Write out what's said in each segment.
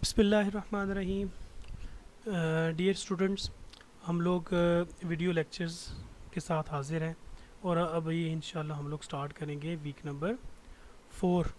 बिस्मिल्लाहिर्रहमानिर्रहीम। Dear students, हम लोग वीडियो लेक्चर्स के साथ हाजिर हैं और अब ये इंशाल्लाह हम लोग स्टार्ट करेंगे वीक नंबर 4।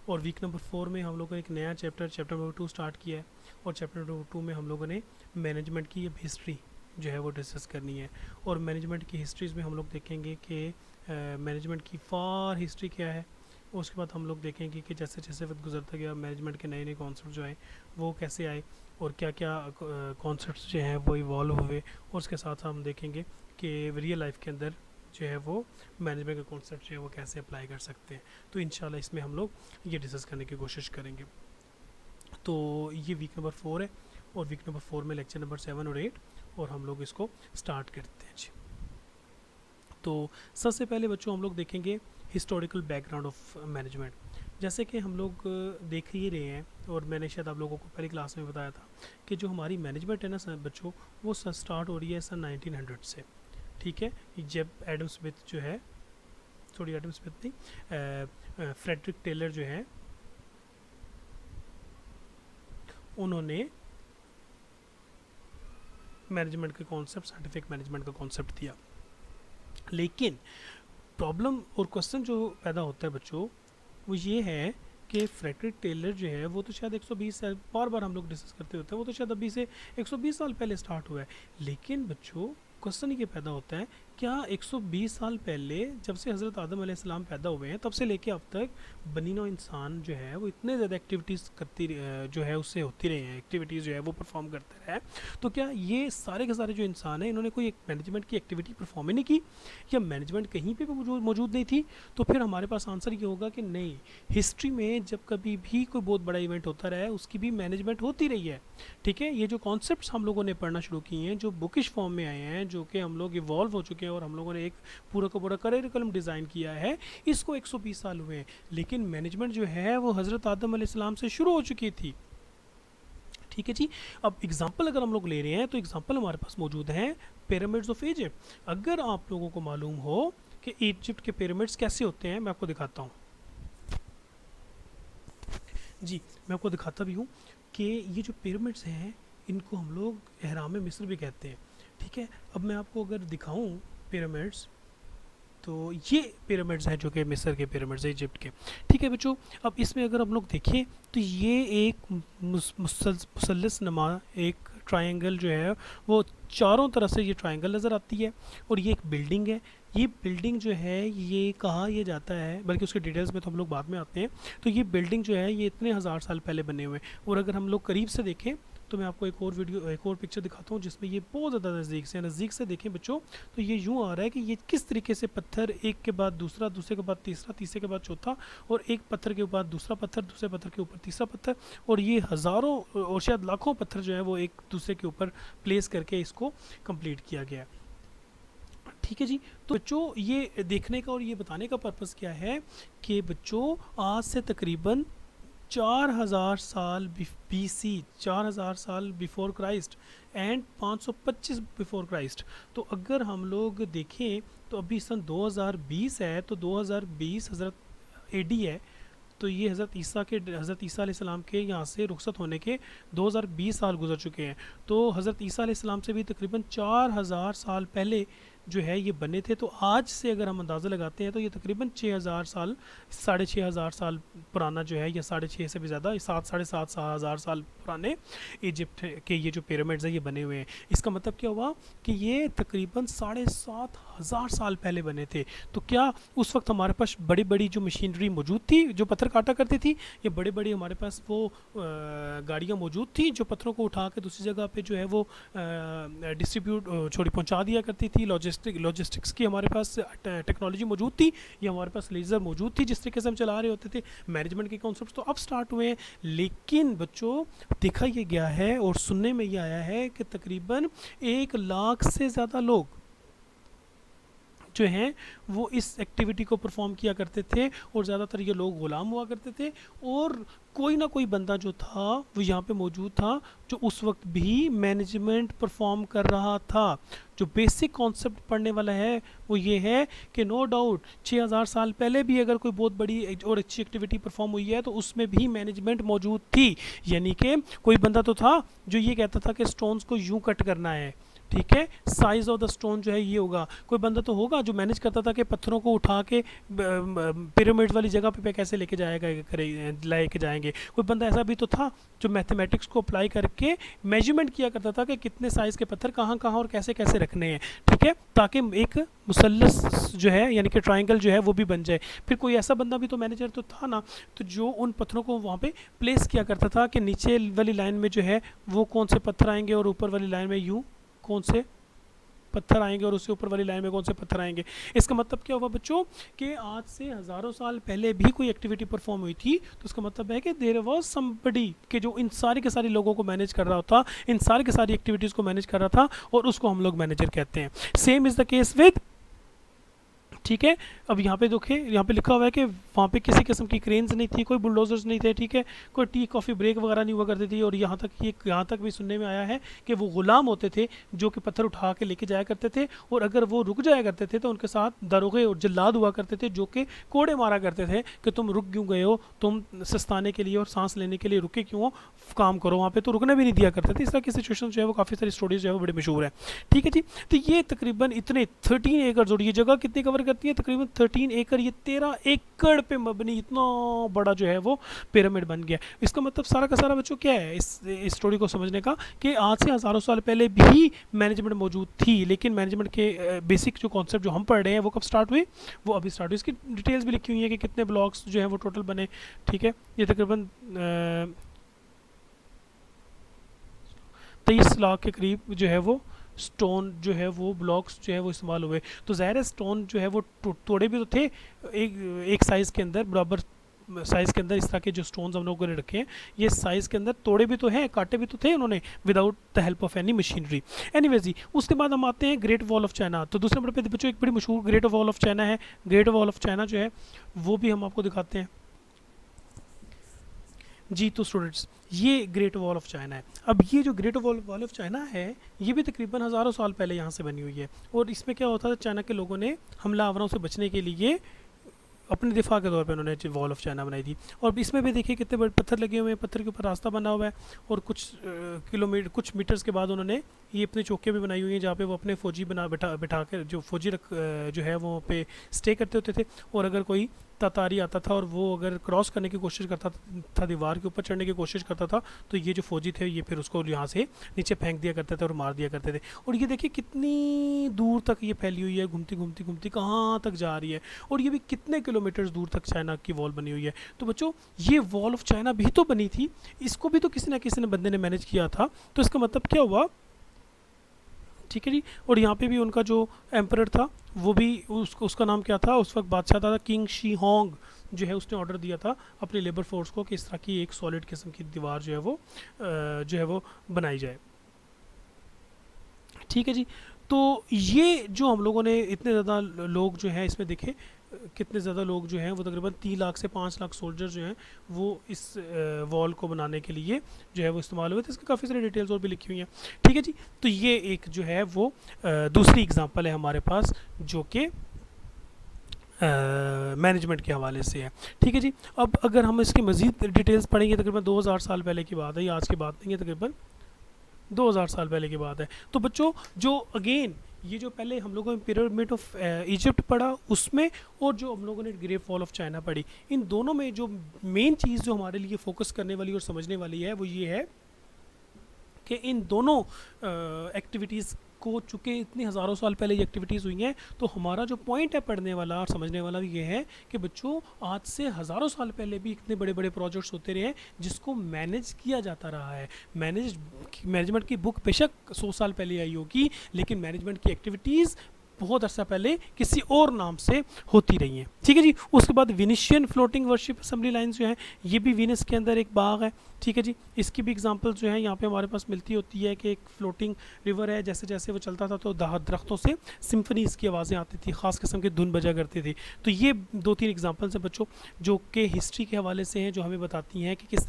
और वीक नंबर 4 में हम लोगों ने एक नया चैप्टर नंबर 2 स्टार्ट किया है। और चैप्टर नंबर 2 में हम लोगों ने मैनेजमेंट की हिस्ट्री जो है वो डिस्कस करनी है। और मैनेजमेंट की हिस्ट्रीज़ में हम लोग देखेंगे कि मैनेजमेंट की फार हिस्ट्री क्या है। और उसके बाद हम लोग देखेंगे कि जैसे जैसे वक्त गुजरता गया मैनेजमेंट के नए नए कॉन्सेप्ट जो आए वो कैसे आए और क्या क्या कॉन्सेप्ट्स जो हैं वो इवॉल्व हुए। और उसके साथ हम देखेंगे कि रियल लाइफ के अंदर जो है वो मैनेजमेंट के कॉन्सेप्ट जो है वो कैसे अप्लाई कर सकते हैं। तो इंशाल्लाह इसमें हम लोग ये डिस्कस करने की कोशिश करेंगे। तो ये वीक नंबर 4 है और वीक नंबर 4 में लेक्चर नंबर 7 और 8 और हम लोग इसको स्टार्ट करते हैं जी। तो सबसे पहले बच्चों हम लोग देखेंगे हिस्टोरिकल बैकग्राउंड ऑफ मैनेजमेंट। जैसे कि हम लोग देख ही रहे हैं और मैंने शायद आप लोगों को पहली क्लास में बताया था कि जो हमारी मैनेजमेंट है ना सर बच्चों, वो स्टार्ट हो रही है सन 1900 से। ठीक है, जब एडम स्मिथ जो है, सॉरी एडम स्मिथ नहीं, फ्रेडरिक टेलर जो है उन्होंने मैनेजमेंट का कॉन्सेप्ट, साइंटिफिक मैनेजमेंट का कॉन्सेप्ट दिया। लेकिन प्रॉब्लम और क्वेश्चन जो पैदा होता है बच्चों वो ये है कि फ्रेडरिक टेलर जो है वो तो शायद 120 साल, बार बार हम लोग डिस्कस करते होते हैं, वो तो शायद अभी से 120 साल पहले स्टार्ट हुआ है। लेकिन बच्चों क्वेश्चन ये पैदा होता है, क्या 120 साल पहले जब से हज़रत आदम अलैहिस्सलाम पैदा हुए हैं तब से लेके अब तक बनी नौ इंसान जो है वो इतने ज़्यादा एक्टिविटीज़ करती जो है उससे होती रही हैं, एक्टिविटीज़ जो है वो परफॉर्म करते रहे, तो क्या ये सारे के सारे जो इंसान हैं इन्होंने कोई एक मैनेजमेंट की एक्टिविटी परफॉर्म ही नहीं की, या मैनेजमेंट कहीं पे भी मौजूद नहीं थी? तो फिर हमारे पास आंसर ये होगा कि नहीं, हिस्ट्री में जब कभी भी कोई बहुत बड़ा इवेंट होता रहा है उसकी भी मैनेजमेंट होती रही है। ठीक है, ये जो कॉन्सेप्ट्स हम लोगों ने पढ़ना शुरू किए हैं, जो बुकिश फॉर्म में आए हैं, जो कि हम लोग इवॉल्व हो चुके हैं और हम लोगों ने एक पूरा का पूरा करिकुलम डिज़ाइन किया है, इसको 120 साल हुए हैं। लेकिन मैनेजमेंट जो है वो हज़रत आदम अलैहिस्सलाम से शुरू हो चुकी थी। ठीक है जी। अब एग्जाम्पल अगर हम लोग ले रहे हैं तो एग्जाम्पल हमारे पास मौजूद हैं पिरामिड्स ऑफ इजिप्ट। अगर आप लोगों को मालूम हो कि इजिप्ट के पिरामिड्स कैसे होते हैं, मैं आपको दिखाता हूँ जी। मैं आपको दिखाता भी हूँ कि ये जो पिरामिड्स हैं इनको हम लोग एहराम मिस्र भी कहते हैं। ठीक है, अब मैं आपको अगर दिखाऊं पिरामिड्स, तो ये पिरामिड्स हैं जो कि मिस्र के पिरामिड्स हैं, इजिप्ट के। ठीक है बच्चों, अब इसमें अगर हम लोग देखें तो ये एक मुसल्लस नमा एक ट्रायंगल जो है वो चारों तरफ से ये ट्रायंगल नज़र आती है। और ये एक बिल्डिंग है। ये बिल्डिंग जो है ये कहा यह जाता है, बल्कि उसके डिटेल्स में तो हम लोग बाद में आते हैं। तो ये बिल्डिंग जो है ये इतने हज़ार साल पहले बने हुए हैं। और अगर हम लोग करीब से देखें तो मैं आपको एक और पिक्चर दिखाता हूँ जिसमें ये बहुत ज़्यादा नज़दीक से देखें बच्चों, तो ये यूँ आ रहा है कि ये किस तरीके से पत्थर एक के बाद दूसरा, दूसरे के बाद तीसरा, तीसरे के बाद चौथा, और एक पत्थर के बाद दूसरा पत्थर, दूसरे पत्थर के ऊपर तीसरा पत्थर, और ये हज़ारों और शायद लाखों पत्थर जो है वो एक दूसरे के ऊपर प्लेस करके इसको कंप्लीट किया गया है। ठीक है जी। तो बच्चों ये देखने का और ये बताने का पर्पज़ क्या है कि बच्चों आज से तकरीबन 4000 साल BC, 4000 साल before Christ and 525 before Christ. तो अगर हम लोग देखें तो अभी सन 2020 है, तो 2020 हज़रत AD है। तो ये हज़रत ईसा अलैहिस्सलाम के यहाँ से रुखसत होने के 2020 साल गुजर चुके हैं। तो हज़रत ईसा अलैहिस्सलाम से भी तकरीबन 4000 साल पहले जो है ये बने थे। तो आज से अगर हम अंदाज़ा लगाते हैं तो ये तकरीबन 6000 साल, 6500 साल पुराना जो है, या 6.5 से भी ज़्यादा, 7-7.5 साल पुराने इजिप्ट के ये जो पिरामिड्स हैं ये बने हुए हैं। इसका मतलब क्या हुआ कि ये तकरीबन 7500 साल पहले बने थे। तो क्या उस वक्त हमारे पास बड़ी बड़ी जो मशीनरी मौजूद थी जो पत्थर काटा करती थी, या बड़े बड़े हमारे पास वो गाड़ियाँ मौजूद थी जो पत्थरों को उठा के दूसरी जगह पे जो है वो डिस्ट्रीब्यूट छोड़ी पहुँचा दिया करती थी? लॉजिस्टिक्स की हमारे पास टेक्नोलॉजी मौजूद थी, या हमारे पास लेज़र मौजूद थी जिस तरीके से हम चला रहे होते थे? मैनेजमेंट के कॉन्सेप्ट तो अब स्टार्ट हुए हैं। लेकिन बच्चों देखा ये गया है और सुनने में ये आया है कि तकरीबन 1 लाख से ज़्यादा लोग जो हैं वो इस एक्टिविटी को परफॉर्म किया करते थे, और ज़्यादातर ये लोग ग़ुलाम हुआ करते थे, और कोई ना कोई बंदा जो था वो यहाँ पे मौजूद था जो उस वक्त भी मैनेजमेंट परफॉर्म कर रहा था। जो बेसिक कॉन्सेप्ट पढ़ने वाला है वो ये है कि नो डाउट 6000 साल पहले भी अगर कोई बहुत बड़ी और अच्छी एक्टिविटी परफॉर्म हुई है तो उसमें भी मैनेजमेंट मौजूद थी। यानी कि कोई बंदा तो था जो ये कहता था कि स्टोन्स को यूं कट करना है, ठीक है, साइज ऑफ द स्टोन जो है ये होगा। कोई बंदा तो होगा जो मैनेज करता था कि पत्थरों को उठा के पिरामिड वाली जगह पे कैसे लेके लेके जाएंगे। कोई बंदा ऐसा भी तो था जो मैथमेटिक्स को अप्लाई करके मेजरमेंट किया करता था कि कितने साइज़ के पत्थर कहाँ कहाँ और कैसे कैसे रखने हैं, ठीक है, ताकि एक मुसल्लस जो है यानी कि ट्राइंगल जो है वो भी बन जाए। फिर कोई ऐसा बंदा भी तो मैनेजर तो था ना, तो जो उन पत्थरों को वहाँ पे प्लेस किया करता था कि नीचे वाली लाइन में जो है वो कौन से पत्थर आएंगे और ऊपर वाली लाइन में यूँ कौन से पत्थर आएंगे और उससे ऊपर वाली लाइन में कौन से पत्थर आएंगे। इसका मतलब क्या हुआ बच्चों कि आज से हज़ारों साल पहले भी कोई एक्टिविटी परफॉर्म हुई थी, तो उसका मतलब है कि देयर वाज समबडी कि जो इन सारे के सारे लोगों को मैनेज कर रहा था, इन सारे के सारी एक्टिविटीज़ को मैनेज कर रहा था, और उसको हम लोग मैनेजर कहते हैं। Same is the case with, ठीक है। अब यहाँ पे देखें, यहाँ पे लिखा हुआ है कि वहाँ पे किसी किस्म की क्रेन्स नहीं थी, कोई बुलडोजर्स नहीं थे, ठीक है, कोई टी कॉफ़ी ब्रेक वगैरह नहीं हुआ करती थी, और यहाँ तक भी सुनने में आया है कि वो गुलाम होते थे जो कि पत्थर उठा के लेके जाया करते थे, और अगर वो रुक जाया करते थे तो उनके साथ दरोगे और जल्लाद हुआ करते थे जो कि कोड़े मारा करते थे कि तुम रुक क्यों गए हो, तुम सस्ताने के लिए और सांस लेने के लिए रुके क्यों हो, काम करो। वहाँ पर तो रुकने भी नहीं दिया करते थे। इस तरह की सिचुएशन जो है वो काफ़ी सारी स्टोरीज जो है वो बड़ी मशहूर है, ठीक है जी। तो ये तकरीबन इतने 13 एकड़, और ये जगह कितनी कवर करती है, तकरीबन 13 एकड़, ये 13 एकड़ पे मबनी इतना बड़ा जो है वो पिरामिड बन गया। इसका मतलब सारा का सारा बच्चों क्या है इस स्टोरी को समझने का, कि आज से हज़ारों साल पहले भी मैनेजमेंट मौजूद थी, लेकिन मैनेजमेंट के बेसिक जो कॉन्सेप्ट जो हम पढ़ रहे हैं वो कब स्टार्ट हुई, वो अभी स्टार्ट हुई। इसकी डिटेल्स भी लिखी हुई है कि कितने ब्लॉक्स जो है वो टोटल बने, ठीक है। ये तकरीबन 23 लाख के करीब जो है वो स्टोन जो है वो ब्लॉक्स जो है वो इस्तेमाल हुए। तो ज़ाहिर है स्टोन जो है वो तोड़े भी तो थे एक साइज़ के अंदर, बराबर साइज़ के अंदर। इस तरह के जो स्टोन्स हम लोगों ने रखे हैं ये साइज़ के अंदर तोड़े भी तो हैं, काटे भी तो थे उन्होंने, without the help of any machinery. Anyways जी, उसके बाद हम आते हैं ग्रेट वॉल ऑफ चाइना। तो दूसरे नंबर पे बच्चों एक बड़ी मशहूर ग्रेट वॉल ऑफ चाइना है। ग्रेट वॉल ऑफ चाइना जो है वो भी हम आपको दिखाते हैं जी। तो स्टूडेंट्स, ये ग्रेट वॉल ऑफ चाइना है। अब ये जो ग्रेट वॉल ऑफ चाइना है ये भी तकरीबन हज़ारों साल पहले यहाँ से बनी हुई है, और इसमें क्या होता था, चाइना के लोगों ने हमलावरों से बचने के लिए अपने दिफा के तौर पे उन्होंने वॉल ऑफ चाइना बनाई थी। और इसमें भी देखिए कितने बड़े पत्थर लगे हुए हैं, पत्थर के ऊपर रास्ता बना हुआ है, और कुछ मीटर्स के बाद उन्होंने ये अपनी चौकियाँ भी बनाई हुई हैं जहाँ पे वो अपने फ़ौजी बिठा कर जो फ़ौजी जो है वो पे स्टे करते होते थे। और अगर कोई तातारी आता था और वो अगर क्रॉस करने की कोशिश करता था, दीवार के ऊपर चढ़ने की कोशिश करता था, तो ये जो फ़ौजी थे ये फिर उसको यहाँ से नीचे फेंक दिया करते थे और मार दिया करते थे। और ये देखिए कितनी दूर तक ये फैली हुई है, घूमती घूमती घूमती कहाँ तक जा रही है, और ये भी कितने किलोमीटर्स दूर तक चाइना की वॉल बनी हुई है। तो बच्चों, ये वॉल ऑफ चाइना भी तो बनी थी, इसको भी तो किसी ना किसी ने बंदे ने मैनेज किया था। तो इसका मतलब क्या हुआ, ठीक है जी। और यहाँ पे भी उनका जो एम्परर था वो भी उसका नाम क्या था, उस वक्त बादशाह था किंग शी होंग, जो है उसने ऑर्डर दिया था अपनी लेबर फोर्स को कि इस तरह की एक सॉलिड किस्म की दीवार जो है वो बनाई जाए, ठीक है जी। तो ये जो हम लोगों ने इतने ज़्यादा लोग जो हैं इसमें देखे, कितने ज़्यादा लोग जो हैं वो तकरीबन 3 लाख से 5 लाख सोल्जर जो हैं वो इस वॉल को बनाने के लिए जो है वो इस्तेमाल हुए थे। इसकी काफ़ी सारी डिटेल्स और भी लिखी हुई हैं, ठीक है जी। तो ये एक जो है वो दूसरी एग्जांपल है हमारे पास जो कि मैनेजमेंट के हवाले से है, ठीक है जी। अब अगर हम इसकी मज़ीद डिटेल्स पढ़ेंगे, तकरीबन 2000 साल पहले की बात है, ये आज की बात नहीं है, तकरीबन 2000 साल पहले की बात है। तो बच्चों, जो अगेन ये जो पहले हम लोगों ने पिरामिड ऑफ इजिप्ट पढ़ा उसमें, और जो हम लोगों ने ग्रेट वॉल ऑफ चाइना पढ़ी, इन दोनों में जो मेन चीज़ जो हमारे लिए फोकस करने वाली और समझने वाली है वो ये है कि इन दोनों एक्टिविटीज़ को, चूँकि इतनी हज़ारों साल पहले ये एक्टिविटीज़ हुई हैं, तो हमारा जो पॉइंट है पढ़ने वाला और समझने वाला ये है कि बच्चों, आज से हज़ारों साल पहले भी इतने बड़े बड़े प्रोजेक्ट्स होते रहे हैं जिसको मैनेज किया जाता रहा है। मैनेजमेंट की बुक बेशक 100 साल पहले आई होगी, लेकिन मैनेजमेंट की एक्टिविटीज़ बहुत अर्सा पहले किसी और नाम से होती रही हैं। ठीक है जी। उसके बाद विनिशियन फ्लोटिंग वर्शिप असेंबली लाइन्स जो हैं, ये भी वीनस के अंदर एक बाग है। ठीक है जी। इसकी भी एग्जांपल जो है यहाँ पे हमारे पास मिलती होती है कि एक फ्लोटिंग रिवर है, जैसे जैसे वो चलता था तो दरख्तों से सिम्फनीज़ की आवाज़ें आती थी, ख़ास किस्म की धुन बजा करती थी। तो ये 2-3 एग्जांपल्स हैं बच्चों जो कि हिस्ट्री के हवाले से हैं, जो हमें बताती हैं कि किस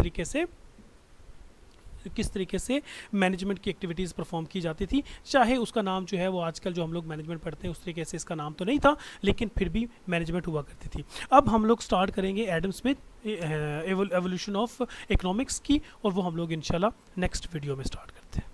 तरीके से मैनेजमेंट की एक्टिविटीज़ परफॉर्म की जाती थी। चाहे उसका नाम जो है वो आजकल जो हम लोग मैनेजमेंट पढ़ते हैं उस तरीके से इसका नाम तो नहीं था, लेकिन फिर भी मैनेजमेंट हुआ करती थी। अब हम लोग स्टार्ट करेंगे Adam Smith evolution of economics की, और वो हम लोग इंशाल्लाह नेक्स्ट वीडियो में स्टार्ट करते हैं।